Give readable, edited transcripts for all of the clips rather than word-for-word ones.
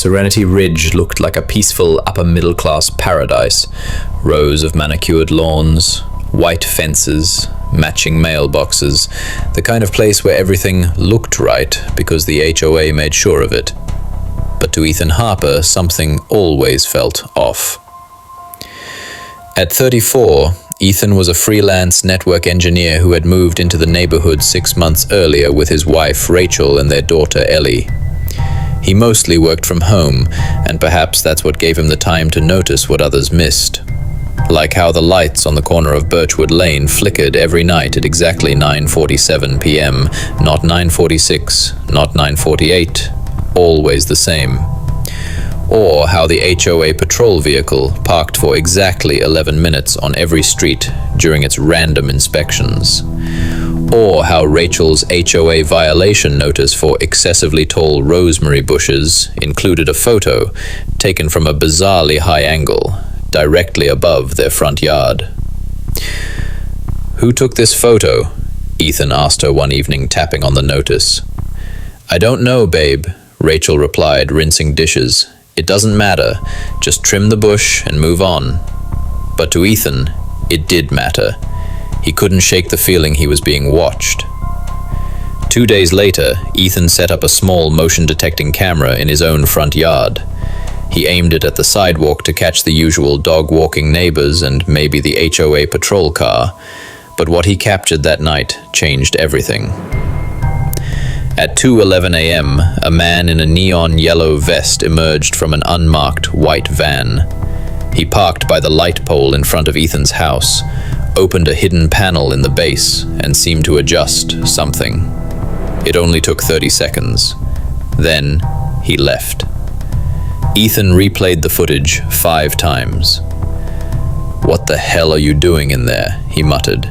Serenity Ridge looked like a peaceful upper-middle-class paradise. Rows of manicured lawns, white fences, matching mailboxes, the kind of place where everything looked right because the HOA made sure of it. But to Ethan Harper, something always felt off. At 34, Ethan was a freelance network engineer who had moved into the neighborhood 6 months earlier with his wife Rachel and their daughter Ellie. He mostly worked from home, and perhaps that's what gave him the time to notice what others missed. Like how the lights on the corner of Birchwood Lane flickered every night at exactly 9:47 p.m., not 9:46, not 9:48, always the same. Or how the HOA patrol vehicle parked for exactly 11 minutes on every street during its random inspections. Or how Rachel's HOA violation notice for excessively tall rosemary bushes included a photo taken from a bizarrely high angle, directly above their front yard. "Who took this photo?" Ethan asked her one evening, tapping on the notice. "I don't know, babe," Rachel replied, rinsing dishes. "It doesn't matter. Just trim the bush and move on." But to Ethan, it did matter. He couldn't shake the feeling he was being watched. 2 days later, Ethan set up a small motion-detecting camera in his own front yard. He aimed it at the sidewalk to catch the usual dog-walking neighbors and maybe the HOA patrol car. But what he captured that night changed everything. At 2:11 a.m., a man in a neon yellow vest emerged from an unmarked white van. He parked by the light pole in front of Ethan's house, opened a hidden panel in the base, and seemed to adjust something. It only took 30 seconds. Then, he left. Ethan replayed the footage 5 times. "What the hell are you doing in there?" he muttered.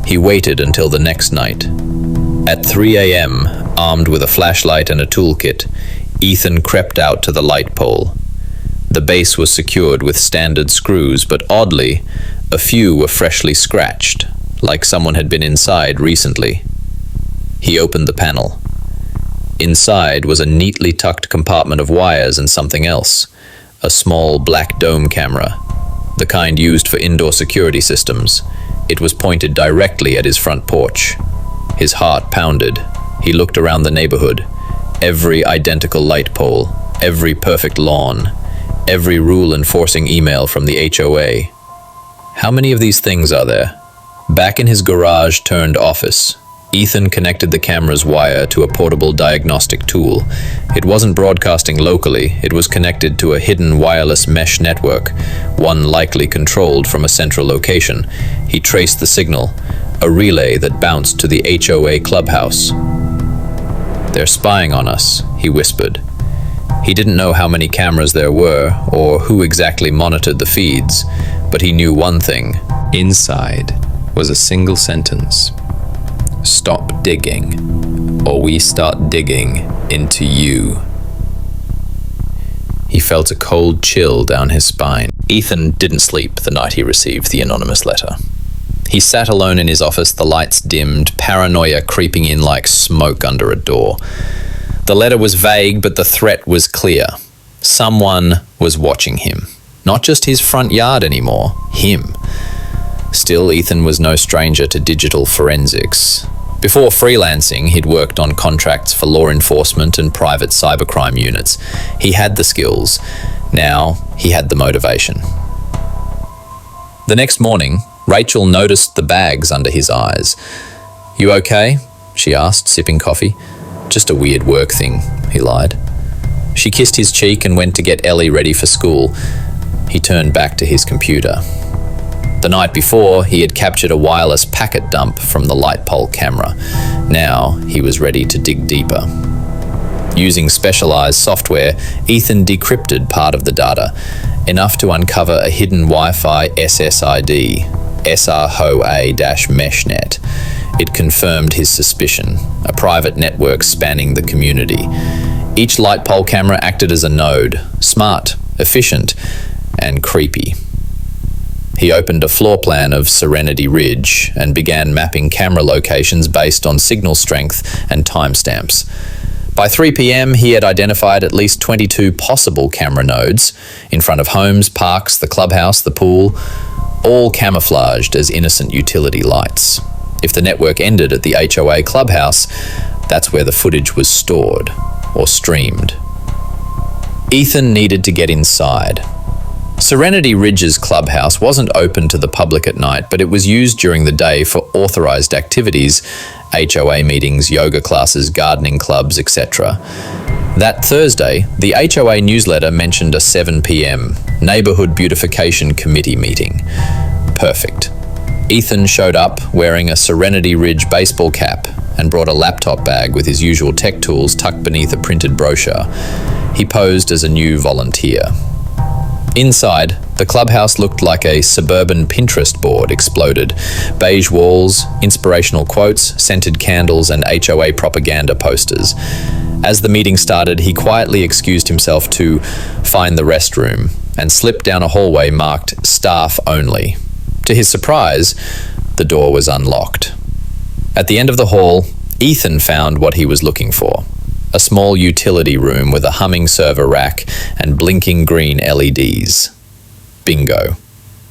He waited until the next night. At 3 a.m., armed with a flashlight and a toolkit, Ethan crept out to the light pole. The base was secured with standard screws, but oddly, a few were freshly scratched, like someone had been inside recently. He opened the panel. Inside was a neatly tucked compartment of wires and something else, a small black dome camera, the kind used for indoor security systems. It was pointed directly at his front porch. His heart pounded. He looked around the neighborhood. Every identical light pole, every perfect lawn, every rule-enforcing email from the HOA. How many of these things are there? Back in his garage-turned-office, Ethan connected the camera's wire to a portable diagnostic tool. It wasn't broadcasting locally, it was connected to a hidden wireless mesh network, one likely controlled from a central location. He traced the signal, a relay that bounced to the HOA clubhouse. "They're spying on us," he whispered. He didn't know how many cameras there were or who exactly monitored the feeds, but he knew one thing. Inside was a single sentence. "Stop digging, or we start digging into you." He felt a cold chill down his spine. Ethan didn't sleep the night he received the anonymous letter. He sat alone in his office, the lights dimmed, paranoia creeping in like smoke under a door. The letter was vague, but the threat was clear. Someone was watching him. Not just his front yard anymore, him. Still, Ethan was no stranger to digital forensics. Before freelancing, he'd worked on contracts for law enforcement and private cybercrime units. He had the skills. Now, he had the motivation. The next morning, Rachel noticed the bags under his eyes. "You okay?" she asked, sipping coffee. "Just a weird work thing," he lied. She kissed his cheek and went to get Ellie ready for school. He turned back to his computer. The night before, he had captured a wireless packet dump from the light pole camera. Now, he was ready to dig deeper. Using specialized software, Ethan decrypted part of the data, enough to uncover a hidden Wi-Fi SSID, SRHOA-meshnet. It confirmed his suspicion, a private network spanning the community. Each light pole camera acted as a node, smart, efficient, and creepy. He opened a floor plan of Serenity Ridge and began mapping camera locations based on signal strength and timestamps. By 3 p.m., he had identified at least 22 possible camera nodes in front of homes, parks, the clubhouse, the pool, all camouflaged as innocent utility lights. If the network ended at the HOA Clubhouse, that's where the footage was stored or streamed. Ethan needed to get inside. Serenity Ridge's clubhouse wasn't open to the public at night, but it was used during the day for authorized activities, HOA meetings, yoga classes, gardening clubs, etc. That Thursday, the HOA newsletter mentioned a 7 p.m. Neighborhood Beautification Committee meeting. Perfect. Ethan showed up wearing a Serenity Ridge baseball cap and brought a laptop bag with his usual tech tools tucked beneath a printed brochure. He posed as a new volunteer. Inside, the clubhouse looked like a suburban Pinterest board exploded. Beige walls, inspirational quotes, scented candles, and HOA propaganda posters. As the meeting started, he quietly excused himself to find the restroom and slipped down a hallway marked "Staff Only." To his surprise, the door was unlocked. At the end of the hall, Ethan found what he was looking for. A small utility room with a humming server rack and blinking green LEDs. Bingo.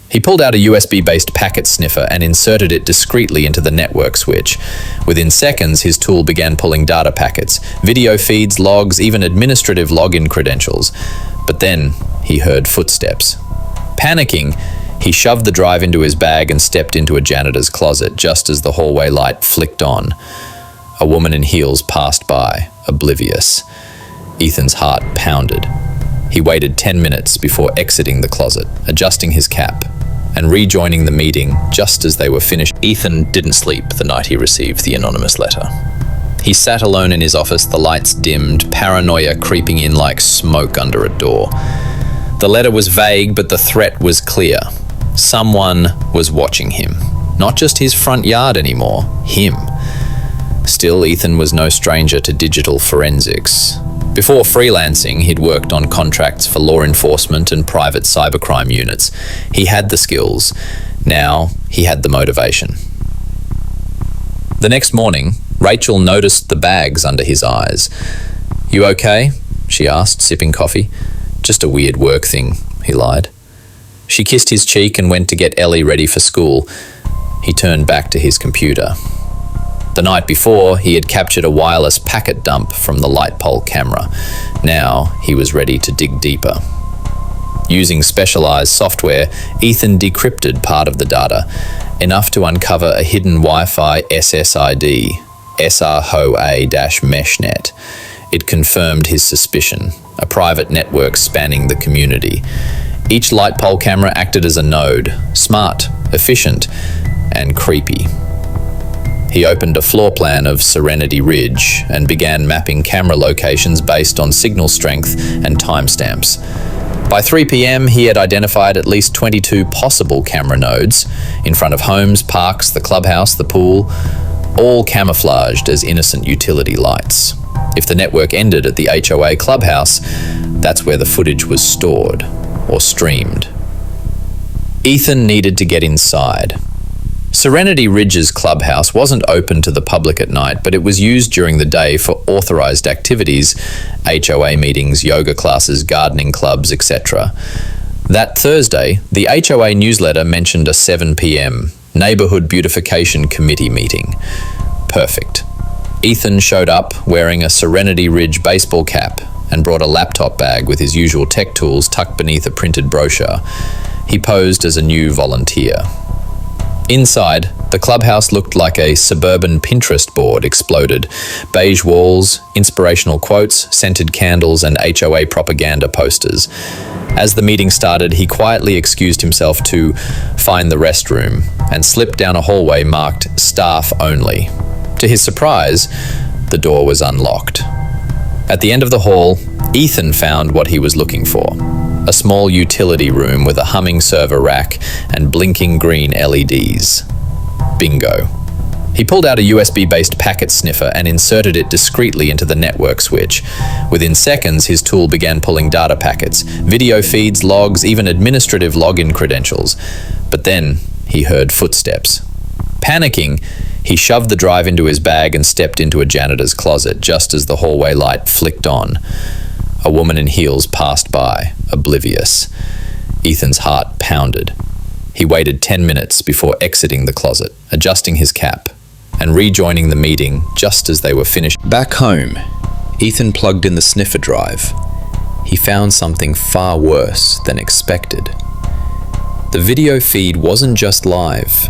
He pulled out a USB-based packet sniffer and inserted it discreetly into the network switch. Within seconds, his tool began pulling data packets, video feeds, logs, even administrative login credentials. But then he heard footsteps. Panicking, he shoved the drive into his bag and stepped into a janitor's closet just as the hallway light flicked on. A woman in heels passed by, oblivious. Ethan's heart pounded. He waited 10 minutes before exiting the closet, adjusting his cap, and rejoining the meeting just as they were finished. Ethan didn't sleep the night he received the anonymous letter. He sat alone in his office, the lights dimmed, paranoia creeping in like smoke under a door. The letter was vague, but the threat was clear. Someone was watching him. Not just his front yard anymore, him. Still, Ethan was no stranger to digital forensics. Before freelancing, he'd worked on contracts for law enforcement and private cybercrime units. He had the skills. Now, he had the motivation. The next morning, Rachel noticed the bags under his eyes. "You okay?" she asked, sipping coffee. "Just a weird work thing," he lied. She kissed his cheek and went to get Ellie ready for school. He turned back to his computer. The night before, he had captured a wireless packet dump from the light pole camera. Now, he was ready to dig deeper. Using specialized software, Ethan decrypted part of the data, enough to uncover a hidden Wi-Fi SSID, SRHOA-meshnet. It confirmed his suspicion, a private network spanning the community. Each light pole camera acted as a node, smart, efficient, and creepy. He opened a floor plan of Serenity Ridge and began mapping camera locations based on signal strength and timestamps. By 3 p.m., he had identified at least 22 possible camera nodes in front of homes, parks, the clubhouse, the pool, all camouflaged as innocent utility lights. If the network ended at the HOA Clubhouse, that's where the footage was stored or streamed. Ethan needed to get inside. Serenity Ridge's clubhouse wasn't open to the public at night, but it was used during the day for authorized activities, HOA meetings, yoga classes, gardening clubs, etc. That Thursday, the HOA newsletter mentioned a 7 p.m. Neighborhood Beautification Committee meeting. Perfect. Ethan showed up wearing a Serenity Ridge baseball cap and brought a laptop bag with his usual tech tools tucked beneath a printed brochure. He posed as a new volunteer. Inside, the clubhouse looked like a suburban Pinterest board exploded. Beige walls, inspirational quotes, scented candles, and HOA propaganda posters. As the meeting started, he quietly excused himself to find the restroom and slipped down a hallway marked "Staff Only." To his surprise, the door was unlocked. At the end of the hall, Ethan found what he was looking for. A small utility room with a humming server rack and blinking green LEDs. Bingo. He pulled out a USB-based packet sniffer and inserted it discreetly into the network switch. Within seconds, his tool began pulling data packets, video feeds, logs, even administrative login credentials. But then he heard footsteps. Panicking, he shoved the drive into his bag and stepped into a janitor's closet just as the hallway light flicked on. A woman in heels passed by, oblivious. Ethan's heart pounded. He waited 10 minutes before exiting the closet, adjusting his cap, and rejoining the meeting just as they were finished. Back home, Ethan plugged in the sniffer drive. He found something far worse than expected. The video feed wasn't just live,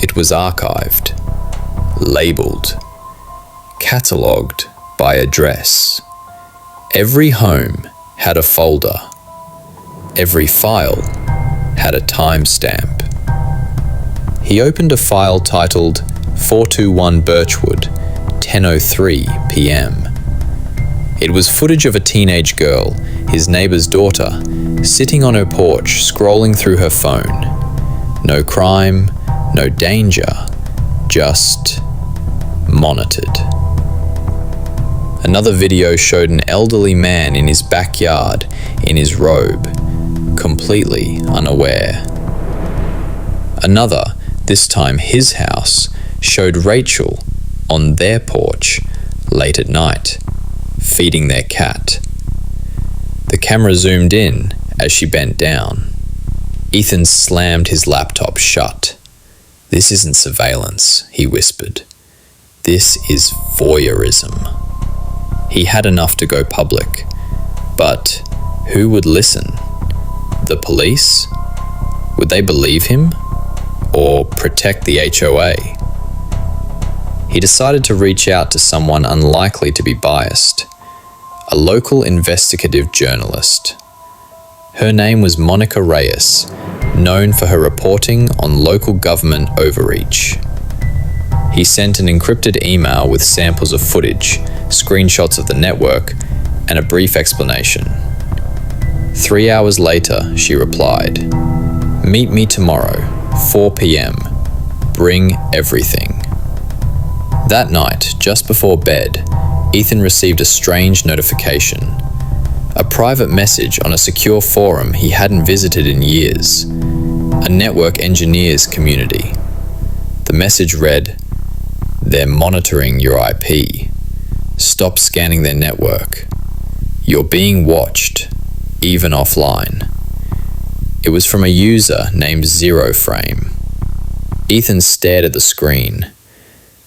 it was archived, labeled, catalogued by address. Every home had a folder. Every file had a timestamp. He opened a file titled 421 Birchwood, 10:03 p.m. It was footage of a teenage girl, his neighbor's daughter, sitting on her porch scrolling through her phone. No crime, no danger, just monitored. Another video showed an elderly man in his backyard in his robe, completely unaware. Another, this time his house, showed Rachel on their porch late at night, feeding their cat. The camera zoomed in as she bent down. Ethan slammed his laptop shut. "This isn't surveillance," he whispered. "This is voyeurism." He had enough to go public, but who would listen? The police? Would they believe him? Or protect the HOA? He decided to reach out to someone unlikely to be biased, a local investigative journalist. Her name was Monica Reyes, known for her reporting on local government overreach. He sent an encrypted email with samples of footage, screenshots of the network, and a brief explanation. 3 hours later, she replied, "Meet me tomorrow, 4 p.m. Bring everything." That night, just before bed, Ethan received a strange notification. A private message on a secure forum he hadn't visited in years. A network engineers community. The message read, "They're monitoring your IP. Stop scanning their network. You're being watched, even offline." It was from a user named Zero Frame. Ethan stared at the screen.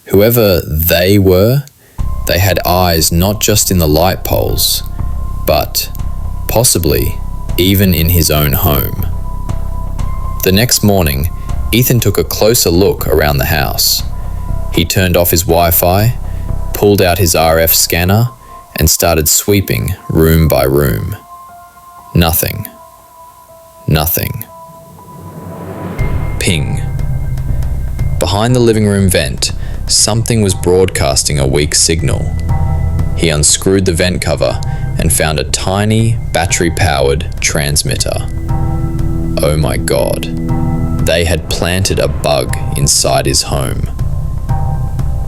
Whoever they were, they had eyes not just in the light poles, but possibly even in his own home. The next morning, Ethan took a closer look around the house. He turned off his Wi-Fi, pulled out his RF scanner, and started sweeping room by room. Nothing. Nothing. Ping. Behind the living room vent, something was broadcasting a weak signal. He unscrewed the vent cover and found a tiny, battery-powered transmitter. Oh my God. They had planted a bug inside his home.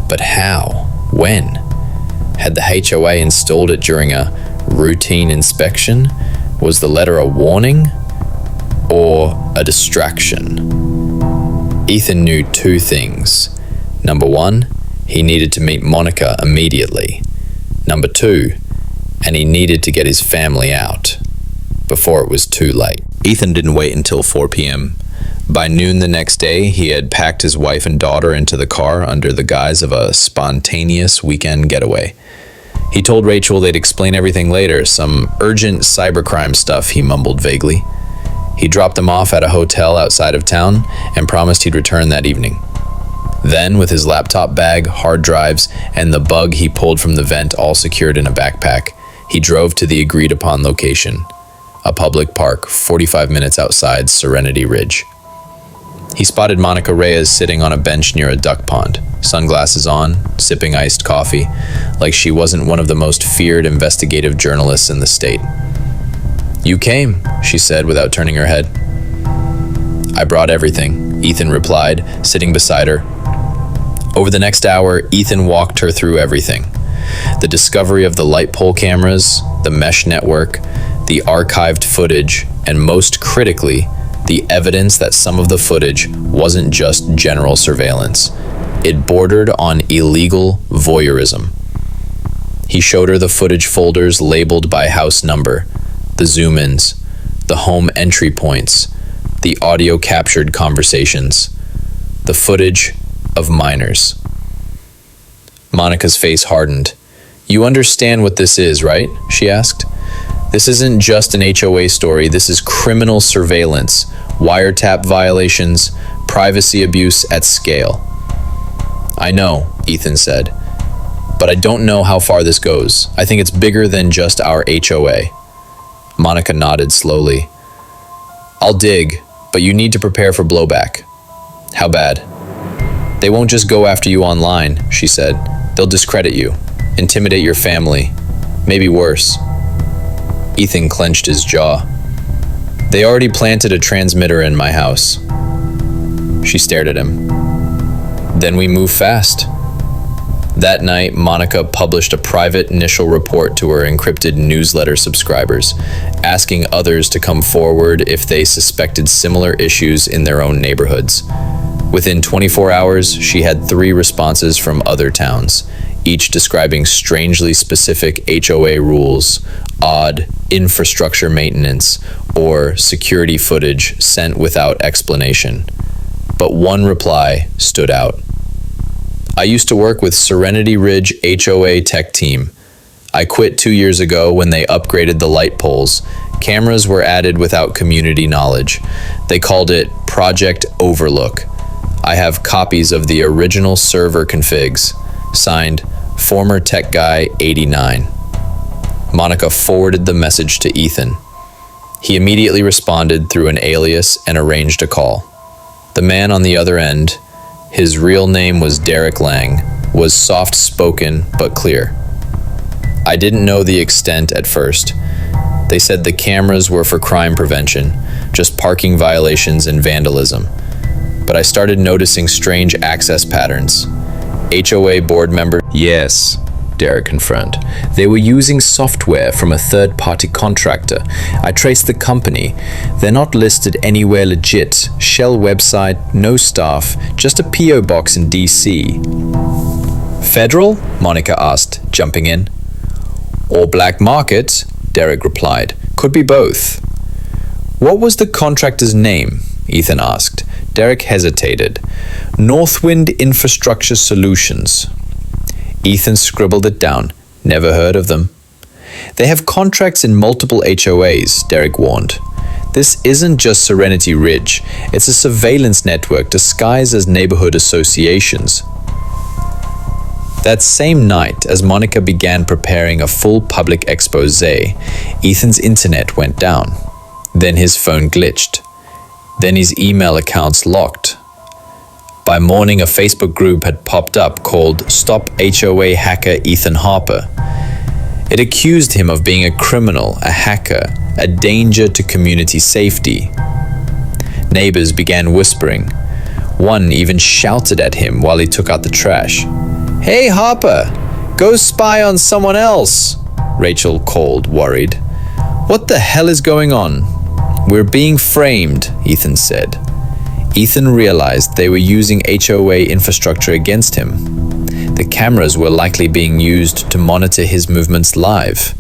But how? When? Had the HOA installed it during a routine inspection? Was the letter a warning? Or a distraction? Ethan knew two things. Number one, he needed to meet Monica immediately. Number two, and he needed to get his family out before it was too late. Ethan didn't wait until 4 p.m. By noon the next day, he had packed his wife and daughter into the car under the guise of a spontaneous weekend getaway. He told Rachel they'd explain everything later, some urgent cybercrime stuff, he mumbled vaguely. He dropped them off at a hotel outside of town and promised he'd return that evening. Then, with his laptop bag, hard drives, and the bug he pulled from the vent all secured in a backpack, he drove to the agreed-upon location, a public park 45 minutes outside Serenity Ridge. He spotted Monica Reyes sitting on a bench near a duck pond, sunglasses on, sipping iced coffee, like she wasn't one of the most feared investigative journalists in the state. "You came," she said without turning her head. "I brought everything," Ethan replied, sitting beside her. Over the next hour, Ethan walked her through everything. The discovery of the light pole cameras, the mesh network, the archived footage, and most critically, the evidence that some of the footage wasn't just general surveillance. It bordered on illegal voyeurism. He showed her the footage folders labeled by house number, the zoom-ins, the home entry points, the audio-captured conversations, the footage of minors. Monica's face hardened. "You understand what this is, right?" she asked. "This isn't just an HOA story. This is criminal surveillance, wiretap violations, privacy abuse at scale." "I know," Ethan said, "but I don't know how far this goes. I think it's bigger than just our HOA. Monica nodded slowly. "I'll dig, but you need to prepare for blowback." "How bad?" "They won't just go after you online," she said. "They'll discredit you, intimidate your family, maybe worse." Ethan clenched his jaw. "They already planted a transmitter in my house." She stared at him. "Then we move fast." That night, Monica published a private initial report to her encrypted newsletter subscribers, asking others to come forward if they suspected similar issues in their own neighborhoods. Within 24 hours, she had 3 responses from other towns, each describing strangely specific HOA rules, odd infrastructure maintenance, or security footage sent without explanation. But one reply stood out. "I used to work with Serenity Ridge HOA tech team. I quit 2 years ago when they upgraded the light poles. Cameras were added without community knowledge. They called it Project Overlook. I have copies of the original server configs. Signed, former tech guy 89. Monica forwarded the message to Ethan. He immediately responded through an alias and arranged a call. The man on the other end, his real name was Derek Lang, was soft-spoken but clear. "I didn't know the extent at first. They said the cameras were for crime prevention, just parking violations and vandalism. But I started noticing strange access patterns. HOA board member..." "Yes," Derek confirmed. "They were using software from a third-party contractor. I traced the company. They're not listed anywhere legit. Shell website, no staff, just a PO box in DC. "Federal?" Monica asked, jumping in. "Or black market," Derek replied. "Could be both." "What was the contractor's name?" Ethan asked. Derek hesitated. "Northwind Infrastructure Solutions." Ethan scribbled it down. "Never heard of them." "They have contracts in multiple HOAs," Derek warned. "This isn't just Serenity Ridge. It's a surveillance network disguised as neighborhood associations." That same night, as Monica began preparing a full public expose, Ethan's internet went down. Then his phone glitched. Then his email accounts locked. By morning, a Facebook group had popped up called Stop HOA Hacker Ethan Harper. It accused him of being a criminal, a hacker, a danger to community safety. Neighbors began whispering. One even shouted at him while he took out the trash. "Hey Harper, go spy on someone else," Rachel called, worried. "What the hell is going on?" "We're being framed," Ethan said. Ethan realized they were using HOA infrastructure against him. The cameras were likely being used to monitor his movements live.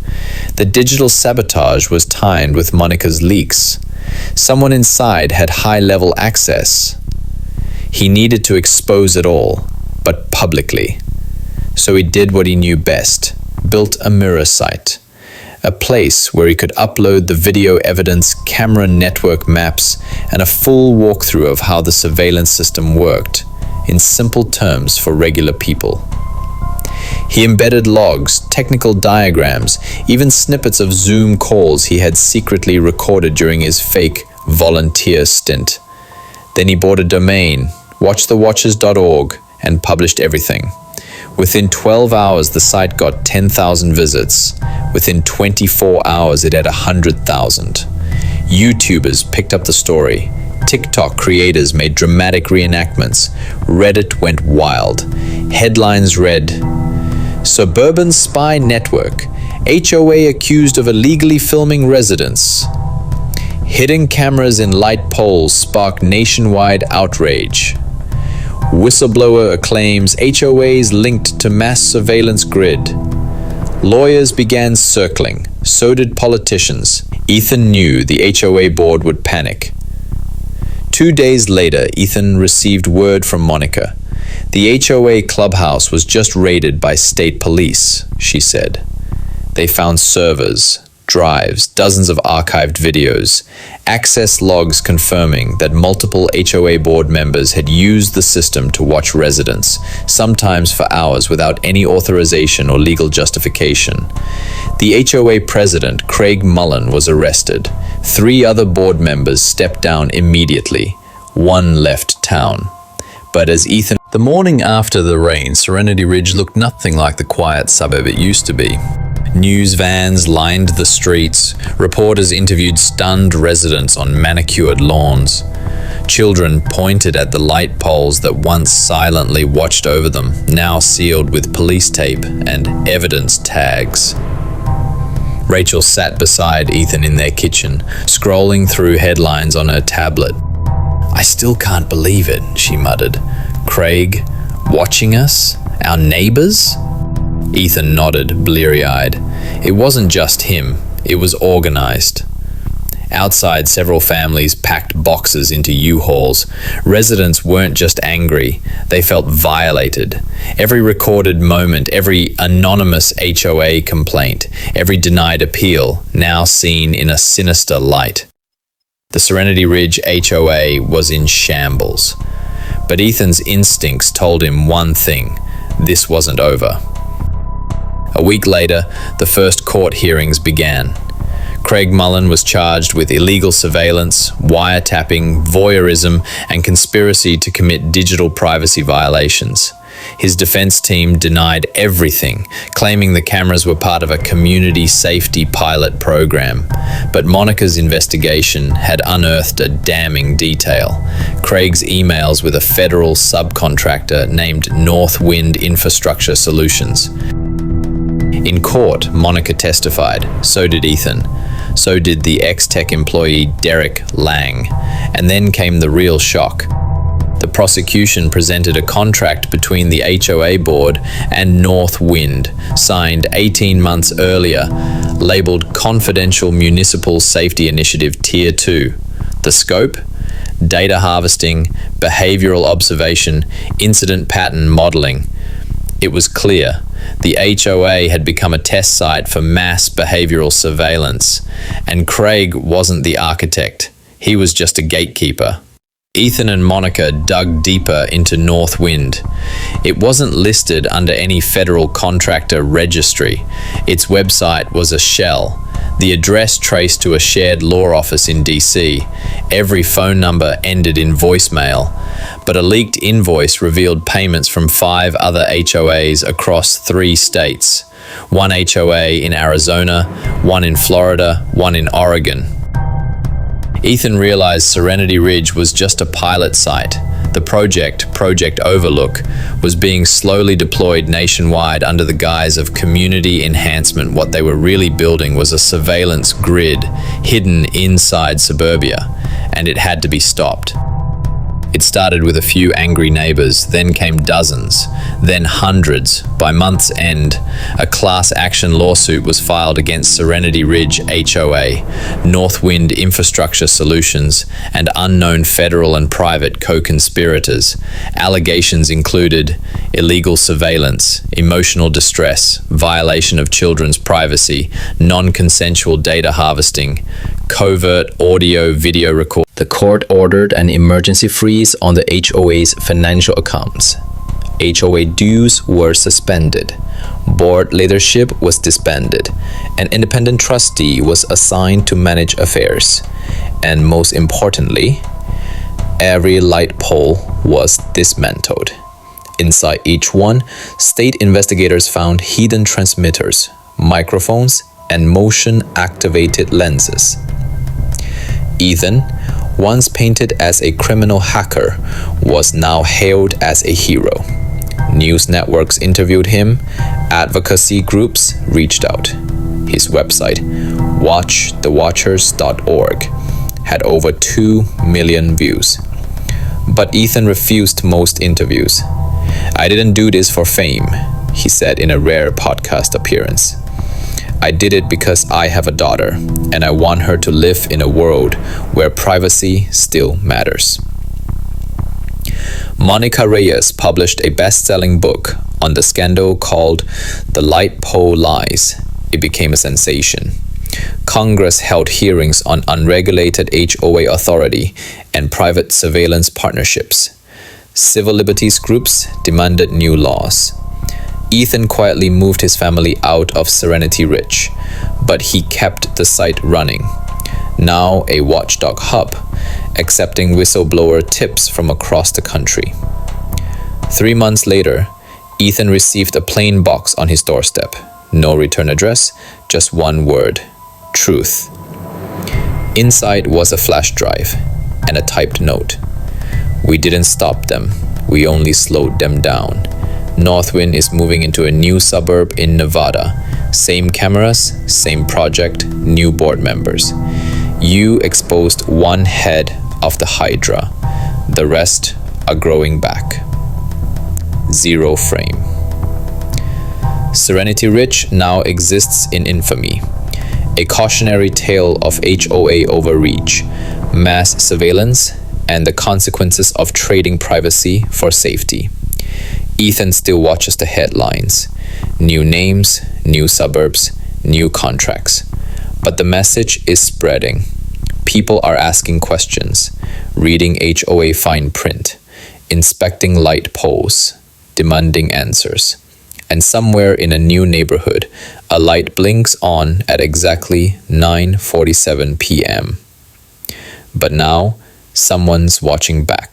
The digital sabotage was timed with Monica's leaks. Someone inside had high-level access. He needed to expose it all, but publicly. So he did what he knew best, built a mirror site. A place where he could upload the video evidence, camera network maps, and a full walkthrough of how the surveillance system worked, in simple terms for regular people. He embedded logs, technical diagrams, even snippets of Zoom calls he had secretly recorded during his fake volunteer stint. Then he bought a domain, watchthewatchers.org, and published everything. Within 12 hours, the site got 10,000 visits. Within 24 hours, it had 100,000. YouTubers picked up the story. TikTok creators made dramatic reenactments. Reddit went wild. Headlines read, "Suburban Spy Network. HOA accused of illegally filming residents." Hidden cameras in light poles spark nationwide outrage. Whistleblower claims HOAs linked to mass surveillance grid. Lawyers began circling, so did politicians. Ethan knew the HOA board would panic. 2 days later, Ethan received word from Monica. The HOA Clubhouse was just raided by state police, she said. They found servers, drives, dozens of archived videos, access logs confirming that multiple HOA board members had used the system to watch residents, sometimes for hours without any authorization or legal justification. The HOA president, Craig Mullen, was arrested. 3 other board members stepped down immediately. 1 left town. But as Ethan... The morning after the rain, Serenity Ridge looked nothing like the quiet suburb it used to be. News vans lined the streets. Reporters interviewed stunned residents on manicured lawns. Children pointed at the light poles that once silently watched over them, now sealed with police tape and evidence tags. Rachel sat beside Ethan in their kitchen, scrolling through headlines on her tablet. "I still can't believe it," she muttered. "Craig, watching us? Our neighbors?" Ethan nodded, bleary-eyed. It wasn't just him, it was organized. Outside, several families packed boxes into U-Hauls. Residents weren't just angry, they felt violated. Every recorded moment, every anonymous HOA complaint, every denied appeal, now seen in a sinister light. The Serenity Ridge HOA was in shambles. But Ethan's instincts told him one thing: this wasn't over. A week later, the first court hearings began. Craig Mullen was charged with illegal surveillance, wiretapping, voyeurism, and conspiracy to commit digital privacy violations. His defense team denied everything, claiming the cameras were part of a community safety pilot program. But Monica's investigation had unearthed a damning detail: Craig's emails with a federal subcontractor named Northwind Infrastructure Solutions. In court, Monica testified, so did Ethan. So did the ex-tech employee Derek Lang. And then came the real shock. The prosecution presented a contract between the HOA board and Northwind, signed 18 months earlier, labeled Confidential Municipal Safety Initiative Tier 2. The scope? Data harvesting, behavioral observation, incident pattern modeling. It was clear. The HOA had become a test site for mass behavioral surveillance, and Craig wasn't the architect. He was just a gatekeeper. Ethan and Monica dug deeper into Northwind. It wasn't listed under any federal contractor registry. Its website was a shell. The address traced to a shared law office in DC. Every phone number ended in voicemail. But a leaked invoice revealed payments from 5 other HOAs across 3 states. 1 HOA in Arizona, 1 in Florida, 1 in Oregon. Ethan realized Serenity Ridge was just a pilot site. The project, Project Overlook, was being slowly deployed nationwide under the guise of community enhancement. What they were really building was a surveillance grid hidden inside suburbia, and it had to be stopped. It started with a few angry neighbors, then came dozens, then hundreds. By month's end, a class action lawsuit was filed against Serenity Ridge HOA, Northwind Infrastructure Solutions, and unknown federal and private co-conspirators. Allegations included illegal surveillance, emotional distress, violation of children's privacy, non-consensual data harvesting, covert audio-video recording. The court ordered an emergency freeze on the HOA's financial accounts. HOA dues were suspended. Board leadership was disbanded. An independent trustee was assigned to manage affairs. And most importantly, every light pole was dismantled. Inside each one, state investigators found hidden transmitters, microphones, and motion-activated lenses. Ethan, once painted as a criminal hacker, was now hailed as a hero. News networks interviewed him, advocacy groups reached out. His website, watchthewatchers.org, had over 2 million views. But Ethan refused most interviews. "I didn't do this for fame," he said in a rare podcast appearance. "I did it because I have a daughter, and I want her to live in a world where privacy still matters." Monica Reyes published a best-selling book on the scandal called The Light Pole Lies. It became a sensation. Congress held hearings on unregulated HOA authority and private surveillance partnerships. Civil liberties groups demanded new laws. Ethan quietly moved his family out of Serenity Ridge, but he kept the site running, now a watchdog hub, accepting whistleblower tips from across the country. 3 months later, Ethan received a plain box on his doorstep. No return address, just one word: truth. Inside was a flash drive and a typed note. "We didn't stop them, we only slowed them down. Northwind is moving into a new suburb in Nevada. Same cameras, same project, new board members. You exposed one head of the Hydra. The rest are growing back." 0 frame. Serenity Ridge now exists in infamy. A cautionary tale of HOA overreach, mass surveillance, and the consequences of trading privacy for safety. Ethan still watches the headlines. New names, new suburbs, new contracts. But the message is spreading. People are asking questions, reading HOA fine print, inspecting light poles, demanding answers. And somewhere in a new neighborhood, a light blinks on at exactly 9:47 p.m. But now, someone's watching back.